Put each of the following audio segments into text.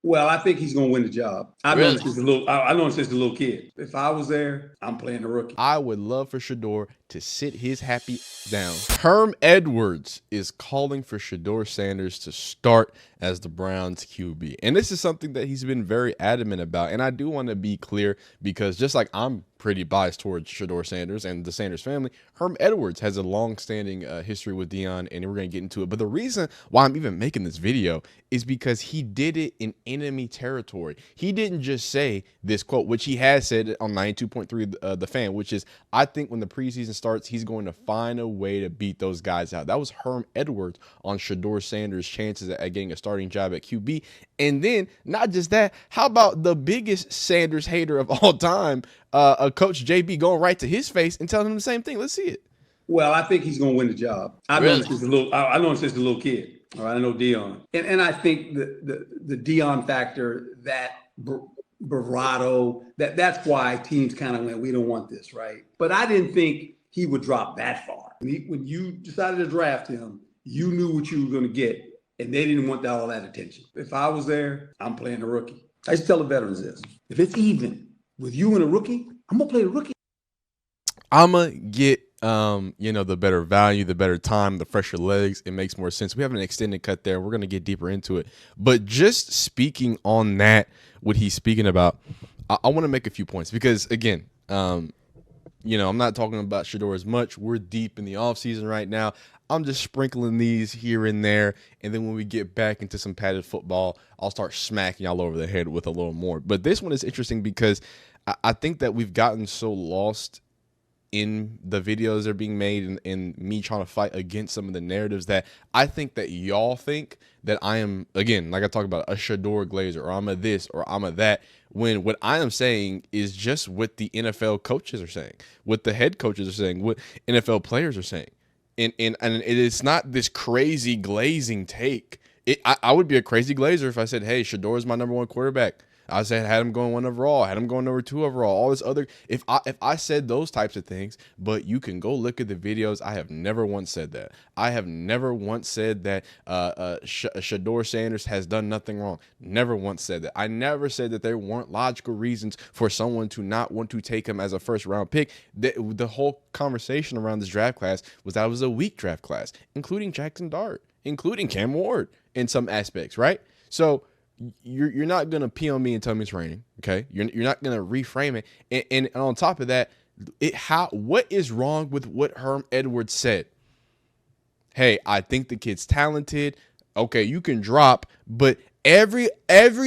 Well, I think he's going to win the job. I've known Really? him since a little. I know him since a little kid. If I was there, I'm playing the rookie. I would love for Shedeur to sit his happy down. Herm Edwards is calling for Shedeur Sanders to start as the Browns QB. And this is something that he's been very adamant about. And I do want to be clear because just like I'm pretty biased towards Shedeur Sanders and the Sanders family, Herm Edwards has a long-standing history with Dion, and we're going to get into it. But the reason why I'm even making this video is because he did it in enemy territory. He didn't just say this quote, which he has said on 92.3 The Fan, which is, I think when the preseason starts, he's going to find a way to beat those guys out. That was Herm Edwards on Shedeur Sanders' chances at getting a starting job at QB. And then, not just that, how about the biggest Sanders hater of all time, Coach JB, going right to his face and telling him the same thing? Let's see it. Well, I think he's going to win the job. I've known him since a little. I know him since a little kid. All right, I know Dion, and I think the Dion factor, that bravado, that's why teams kind of went, we don't want this, right? But I didn't think he would drop that far. When you decided to draft him, you knew what you were going to get, and they didn't want all that attention. If I was there, I'm playing the rookie. I used to tell the veterans this: if it's even with you and a rookie, I'm gonna play the rookie. I'm gonna get the better value, the better time, the fresher legs. It makes more sense. We have an extended cut there. We're gonna get deeper into it. But just speaking on that, what he's speaking about, I want to make a few points because again, I'm not talking about Shedeur as much. We're deep in the offseason right now. I'm just sprinkling these here and there. And then when we get back into some padded football, I'll start smacking y'all over the head with a little more. But this one is interesting because I think that we've gotten so lost in the videos that are being made and me trying to fight against some of the narratives that I think that y'all think that I am, again, like I talk about, a Shedeur Glazer, or I'm a this, or I'm a that, when what I am saying is just what the NFL coaches are saying, what the head coaches are saying, what NFL players are saying. And it is not this crazy glazing take. I would be a crazy glazer if I said, hey, Shedeur is my #1 quarterback. I said had him going 1 overall, had him going #2 overall, all this other. If I said those types of things, but you can go look at the videos. I have never once said that. I have never once said that Shedeur Sanders has done nothing wrong. Never once said that. I never said that there weren't logical reasons for someone to not want to take him as a first-round pick. The whole conversation around this draft class was that it was a weak draft class, including Jackson Dart, including Cam Ward in some aspects, right? So you're not gonna pee on me and tell me it's raining, okay? You're not gonna reframe it, and on top of that, what is wrong with what Herm Edwards said? Hey, I think the kid's talented. Okay, you can drop, but every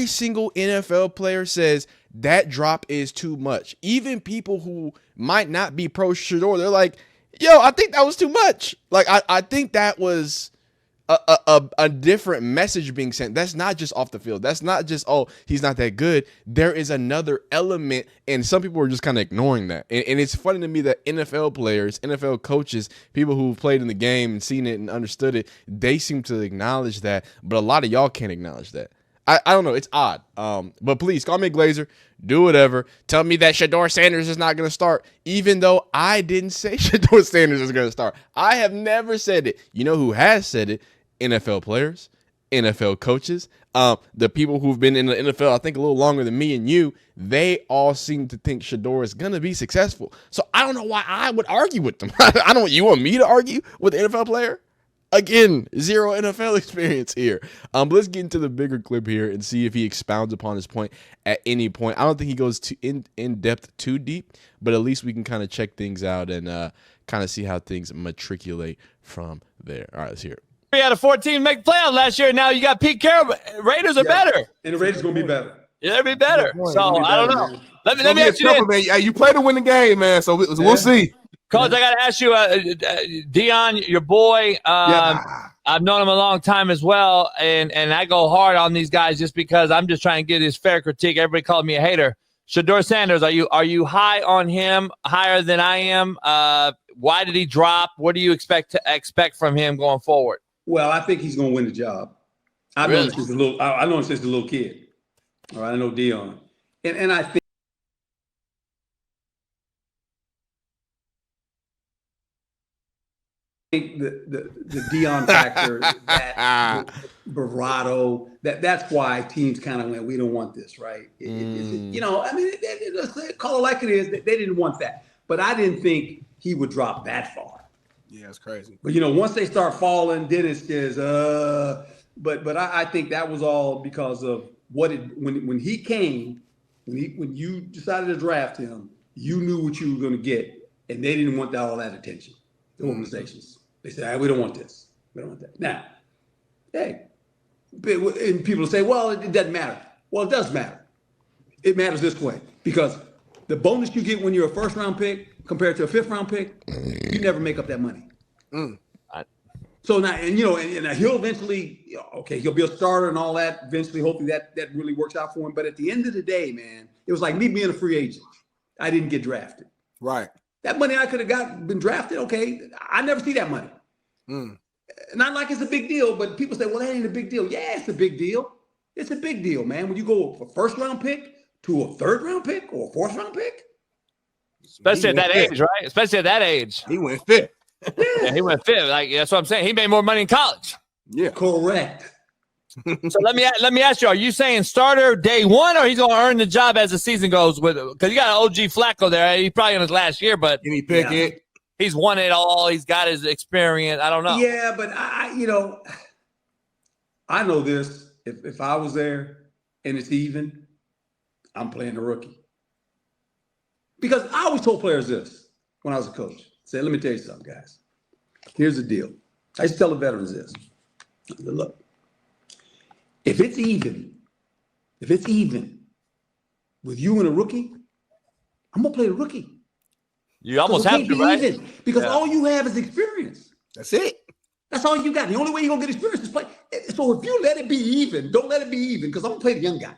single NFL player says that drop is too much. Even people who might not be pro Shedeur, they're like, yo, I think that was too much. Like I think that was a different message being sent. That's not just off the field. That's not just, oh, he's not that good. There is another element, and some people are just kind of ignoring that. And it's funny to me that NFL players, NFL coaches, people who've played in the game and seen it and understood it, they seem to acknowledge that, but a lot of y'all can't acknowledge that. I don't know. It's odd. But please, call me Glazer. Do whatever. Tell me that Shedeur Sanders is not going to start, even though I didn't say Shedeur Sanders is going to start. I have never said it. You know who has said it? NFL players, NFL coaches, the people who've been in the NFL, I think, a little longer than me and you, they all seem to think Shedeur is going to be successful. So I don't know why I would argue with them. I don't. You want me to argue with an NFL player? Again, zero NFL experience here. But let's get into the bigger clip here and see if he expounds upon his point at any point. I don't think he goes in depth too deep, but at least we can kind of check things out and kind of see how things matriculate from there. All right, let's hear it. 3 out of 14 make the playoffs last year. Now you got Pete Carroll. Raiders are better. And the Raiders going to be better. Yeah, they'll be better. So, I don't know. Let me ask you this. Man. You play to win the game, man, so we'll see. Coach, I got to ask you, Dion, your boy, I've known him a long time as well, and I go hard on these guys just because I'm just trying to get his fair critique. Everybody called me a hater. Shedeur Sanders, are you high on him, higher than I am? Why did he drop? What do you expect from him going forward? Well, I think he's going to win the job. I've known him since a little. I know him since a little kid. All right, I know Dion, and I think. think the Dion factor, that bravado, that's why teams kind of went, we don't want this, right? You know, I mean, call it like it is. They didn't want that, but I didn't think he would drop that far. Yeah, it's crazy. But you know, once they start falling, then it's just But I think that was all because of when he came, when you decided to draft him, you knew what you were going to get, and they didn't want all that attention. The organizations. They said, we don't want this. We don't want that. Now, hey, and people say, well, it doesn't matter. Well, it does matter. It matters this way, because the bonus you get when you're a first-round pick compared to a fifth-round pick, you never make up that money. So now, and you know, and he'll eventually, okay, he'll be a starter and all that. Eventually, hopefully that really works out for him. But at the end of the day, man, it was like me being a free agent. I didn't get drafted. Right. That money I could have been drafted, okay, I never see that money. Not like it's a big deal, but people say, well, that ain't a big deal. Yeah, it's a big deal. It's a big deal, man. When you go from a first-round pick to a third-round pick or a fourth-round pick. Especially at that age, right? Especially at that age. He went fifth. Yeah, he went fifth. Like, that's what I'm saying. He made more money in college. Yeah. Correct. So let me ask you, are you saying starter day one, or he's going to earn the job as the season goes with it? Because you got OG Flacco there. He's probably in his last year, but Kenny Pickett. He's won it all. He's got his experience. I don't know. Yeah, but I know this. If I was there and it's even, I'm playing the rookie. Because I always told players this when I was a coach. I said, let me tell you something, guys. Here's the deal. I used to tell the veterans this. I said, look, if it's even with you and a rookie, I'm going to play the rookie. You almost have to, right? Even, because all you have is experience. That's it. That's all you got. The only way you're going to get experience is play. So if you let it be even, don't let it be even, because I'm going to play the young guy.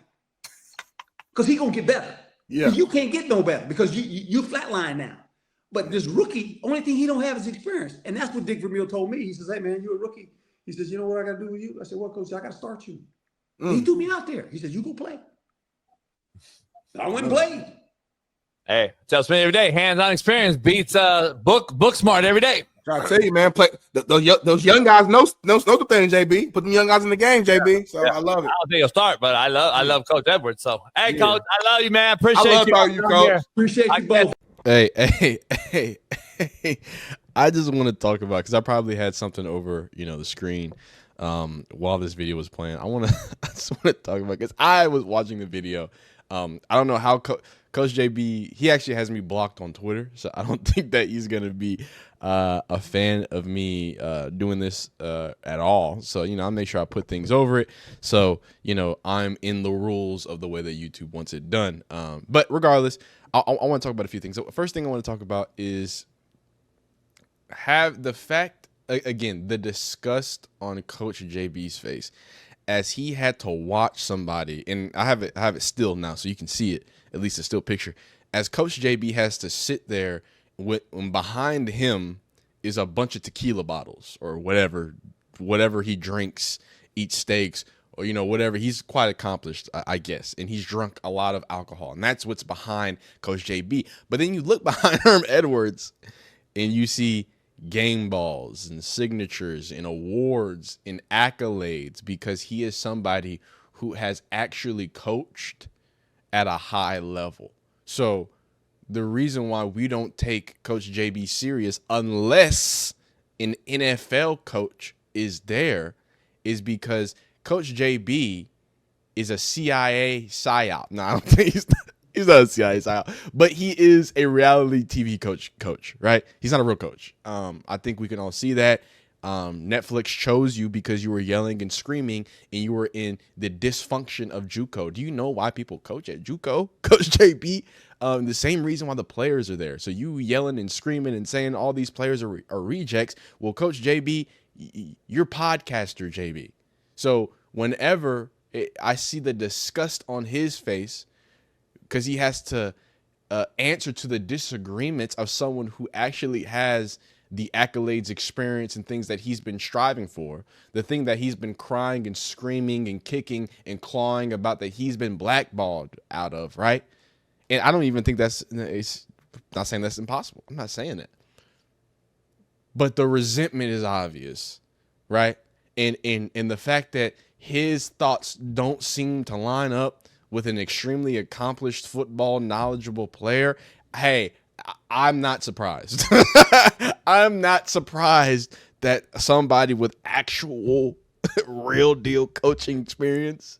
Because he's going to get better. Yeah. You can't get no better because you flatline now. But this rookie, only thing he don't have is experience. And that's what Dick Vermeil told me. He says, hey, man, you're a rookie. He says, you know what I got to do with you? I said, what, Coach? I got to start you. He threw me out there. He said, you go play. I went and played. Hey, tells me every day, hands-on experience beats book smart every day. Try to tell you, man, play those young guys know the thing, JB. Put them young guys in the game, JB. So I love it. I don't think he'll start, but I love Coach Edwards. So, hey, Coach, I love you, man. Appreciate you, Coach. Appreciate you both. Hey. I just want to talk about, because I probably had something over, the screen while this video was playing. I just want to talk about, because I was watching the video. I don't know how Coach JB, he actually has me blocked on Twitter, so I don't think that he's going to be a fan of me doing this at all. So, I'll make sure I put things over it. So, I'm in the rules of the way that YouTube wants it done. But regardless, I want to talk about a few things. So first thing I want to talk about is have the fact, again, the disgust on Coach JB's face as he had to watch somebody, and I have it still now so you can see it, at least a still picture, as Coach JB has to sit there when behind him is a bunch of tequila bottles or whatever he drinks, eats steaks, or whatever. He's quite accomplished, I guess, and he's drunk a lot of alcohol, and that's what's behind Coach JB. But then you look behind Herm Edwards and you see game balls and signatures and awards and accolades, because he is somebody who has actually coached at a high level. So the reason why we don't take Coach JB serious unless an NFL coach is there is because Coach JB is a CIA psyop. No, I don't think he's not a CIA psyop, but he is a reality TV coach, right? He's not a real coach. I think we can all see that. Netflix chose you because you were yelling and screaming and you were in the dysfunction of JUCO. Do you know why people coach at JUCO? Coach JB, the same reason why the players are there. So you yelling and screaming and saying all these players are rejects. Well, Coach JB, you're podcaster JB. So whenever I see the disgust on his face because he has to answer to the disagreements of someone who actually has the accolades, experience, and things that he's been striving for, the thing that he's been crying and screaming and kicking and clawing about that he's been blackballed out of, right? And I don't even think it's not saying that's impossible. I'm not saying that. but the resentment is obvious, right? And the fact that his thoughts don't seem to line up with an extremely accomplished football knowledgeable player. Hey, I'm not surprised. I'm not surprised that somebody with actual real deal coaching experience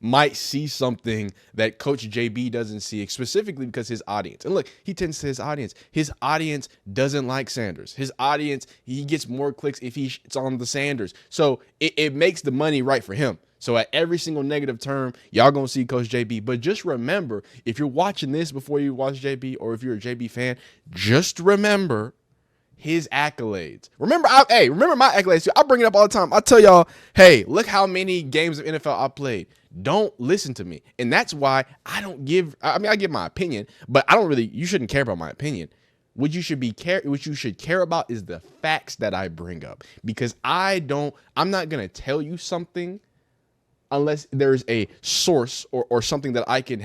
might see something that Coach JB doesn't see, specifically because his audience. And look, he tends to his audience. His audience doesn't like Sanders. His audience, he gets more clicks if it's on the Sanders. So it makes the money right for him. So at every single negative term, y'all gonna see Coach JB. But just remember, if you're watching this before you watch JB, or if you're a JB fan, just remember his accolades. Remember my accolades too. I bring it up all the time. I tell y'all, hey, look how many games of NFL I played. Don't listen to me. And that's why I give my opinion, but you shouldn't care about my opinion. What you should care about is the facts that I bring up, because I'm not going to tell you something unless there's a source or something that I can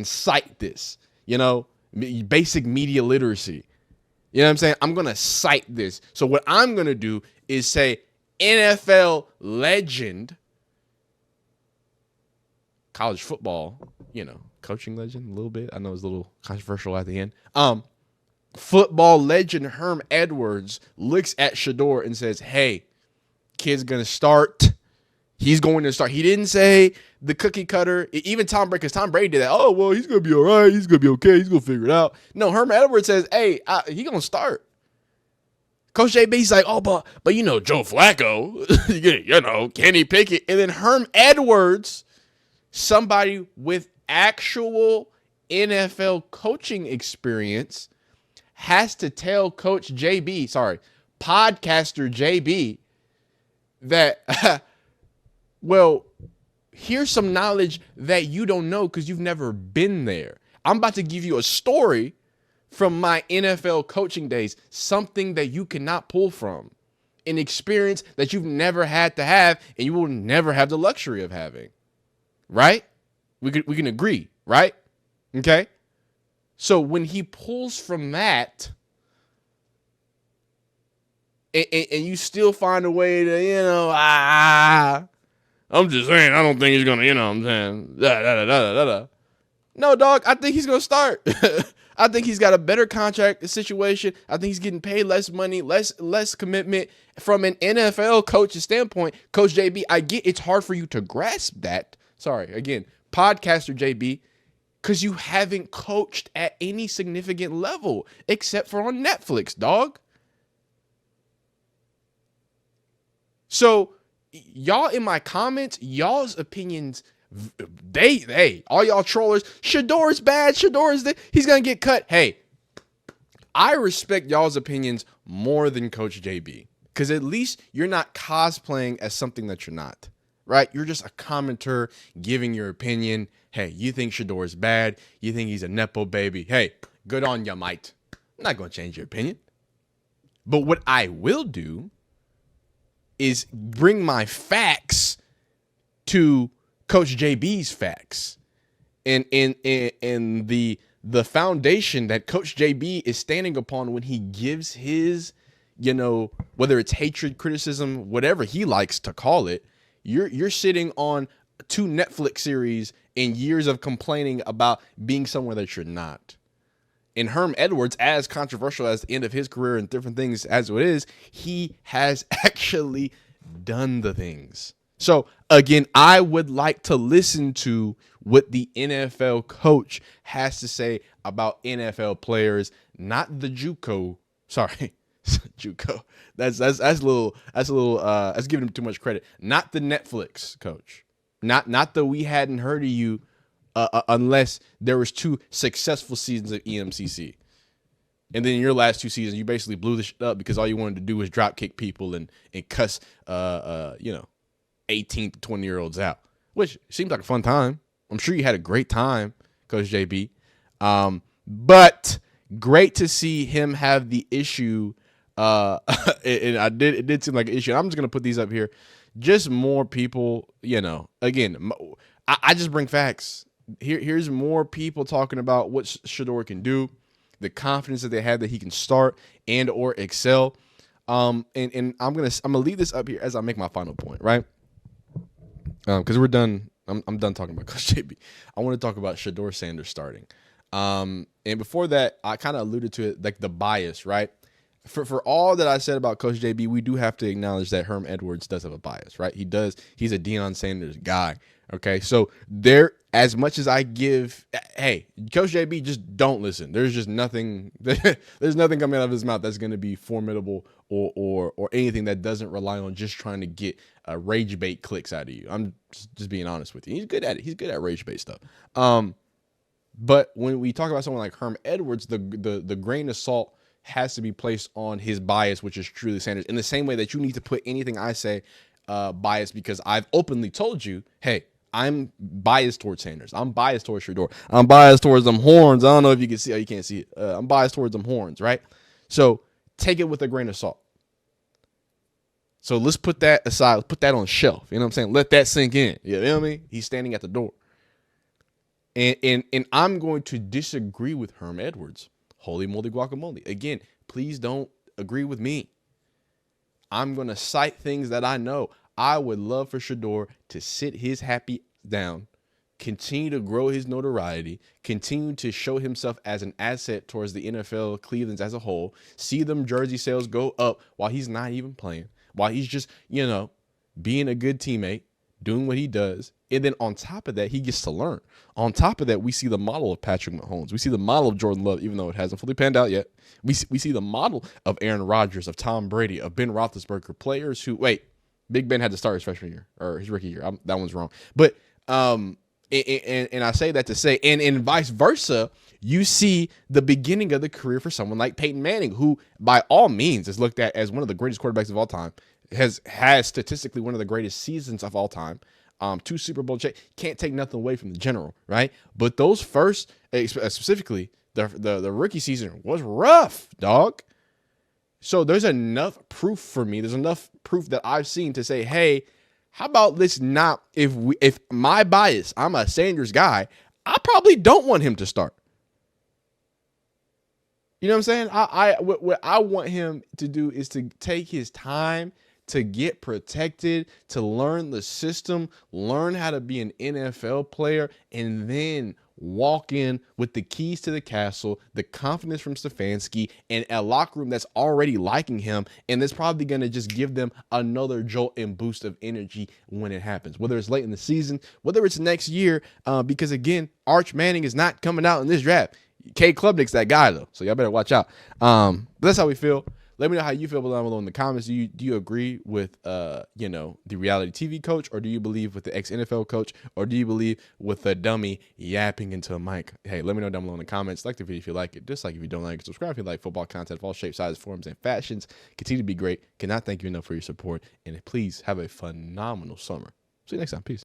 cite this, basic media literacy. You know what I'm saying? I'm going to cite this. So what I'm going to do is say NFL legend, college football, coaching legend a little bit. I know it's a little controversial at the end. Football legend Herm Edwards looks at Shedeur and says, hey, kid's going to start. He's going to start. He didn't say the cookie cutter. Even Tom Brady, because Tom Brady did that. Oh, well, he's going to be all right. He's going to be okay. He's going to figure it out. No, Herm Edwards says, hey, he's going to start. Coach JB's like, oh, but Joe Flacco, Kenny Pickett. And then Herm Edwards, somebody with actual NFL coaching experience, has to tell podcaster JB, that, well, here's some knowledge that you don't know because you've never been there. I'm about to give you a story from my NFL coaching days, something that you cannot pull from, an experience that you've never had to have and you will never have the luxury of having. Right? We can agree, right? Okay? So when he pulls from that, and you still find a way to, I'm just saying, I don't think he's going to, I'm saying, No, dog, I think he's going to start. I think he's got a better contract situation. I think he's getting paid less money, less commitment from an NFL coach's standpoint. Coach JB, I get it's hard for you to grasp that. Sorry, again, podcaster JB, because you haven't coached at any significant level except for on Netflix, dog. So y'all in my comments, y'all's opinions, all y'all trollers, Shedeur is bad, Shedeur is he's going to get cut. Hey, I respect y'all's opinions more than Coach JB, because at least you're not cosplaying as something that you're not, right? You're just a commenter giving your opinion. Hey, you think Shedeur is bad. You think he's a Nepo baby. Hey, good on ya, mate. I'm not going to change your opinion. But what I will do is bring my facts to Coach JB's facts, and the foundation that Coach JB is standing upon when he gives his, whether it's hatred, criticism, whatever he likes to call it. You're sitting on 2 Netflix series and years of complaining about being somewhere that you're not. And Herm Edwards, as controversial as the end of his career and different things as it is, he has actually done the things. So again, I would like to listen to what the NFL coach has to say about NFL players, not the JUCO. Sorry, JUCO. That's giving him too much credit. Not the Netflix coach. Not the we hadn't heard of you unless there was 2 successful seasons of EMCC. And then in your last 2 seasons, you basically blew the shit up because all you wanted to do was drop kick people and cuss 18 to 20-year-olds out, which seems like a fun time. I'm sure you had a great time, Coach JB. But great to see him have the issue. And it did seem like an issue. I'm just going to put these up here. Just more people, again, I just bring facts. Here's more people talking about what Shedeur can do, the confidence that they have that he can start and or excel. And I'm gonna leave this up here as I make my final point, right? Because we're done. I'm done talking about Coach JB. I want to talk about Shedeur Sanders starting. And before that, I kind of alluded to it, like the bias, right? For all that I said about Coach JB, we do have to acknowledge that Herm Edwards does have a bias, right? He does. He's a Deion Sanders guy. Okay, so there, as much as I give, hey, Coach JB, just don't listen. There's just nothing. There's nothing coming out of his mouth that's going to be formidable or anything that doesn't rely on just trying to get rage bait clicks out of you. I'm just being honest with you. He's good at it. He's good at rage bait stuff. But when we talk about someone like Herm Edwards, the grain of salt has to be placed on his bias, which is truly Sanders. In the same way that you need to put anything I say bias, because I've openly told you, hey, I'm biased towards Sanders. I'm biased towards Shedeur. I'm biased towards them horns. I don't know if you can see. Oh, you can't see it. I'm biased towards them horns, right? So take it with a grain of salt. So let's put that aside. Let's put that on the shelf. You know what I'm saying? Let that sink in. You know what I mean? He's standing at the door. And I'm going to disagree with Herm Edwards. Holy moly guacamole. Again, please don't agree with me. I'm going to cite things that I know. I would love for Shedeur to sit his happy down, continue to grow his notoriety, continue to show himself as an asset towards the NFL, Cleveland as a whole, see them jersey sales go up while he's not even playing, while he's just, being a good teammate, doing what he does. And then on top of that, he gets to learn. On top of that, we see the model of Patrick Mahomes. We see the model of Jordan Love, even though it hasn't fully panned out yet. We see the model of Aaron Rodgers, of Tom Brady, of Ben Roethlisberger, players who, Big Ben had to start his freshman year or his rookie year. That one's wrong. But and I say that to say, and vice versa, you see the beginning of the career for someone like Peyton Manning, who by all means is looked at as one of the greatest quarterbacks of all time, has statistically one of the greatest seasons of all time. 2 Super Bowl can't take nothing away from the general, right? But those first, specifically the rookie season was rough, dog. So there's enough proof for me. There's enough proof that I've seen to say, hey, how about this not, if my bias, I'm a Sanders guy, I probably don't want him to start. You know what I'm saying? What I want him to do is to take his time to get protected, to learn the system, learn how to be an NFL player, and then walk in with the keys to the castle, the confidence from Stefanski, and a locker room that's already liking him, and that's probably going to just give them another jolt and boost of energy when it happens, whether it's late in the season, whether it's next year, because, again, Arch Manning is not coming out in this draft. K. Klubnik's that guy, though, so y'all better watch out. But that's how we feel. Let me know how you feel down below in the comments. Do you agree with the reality TV coach, or do you believe with the ex-NFL coach, or do you believe with the dummy yapping into a mic? Hey, let me know down below in the comments. Like the video if you like it, dislike if you don't like it, subscribe if you like football content of all shapes, sizes, forms, and fashions. Continue to be great. Cannot thank you enough for your support, and please have a phenomenal summer. See you next time. Peace.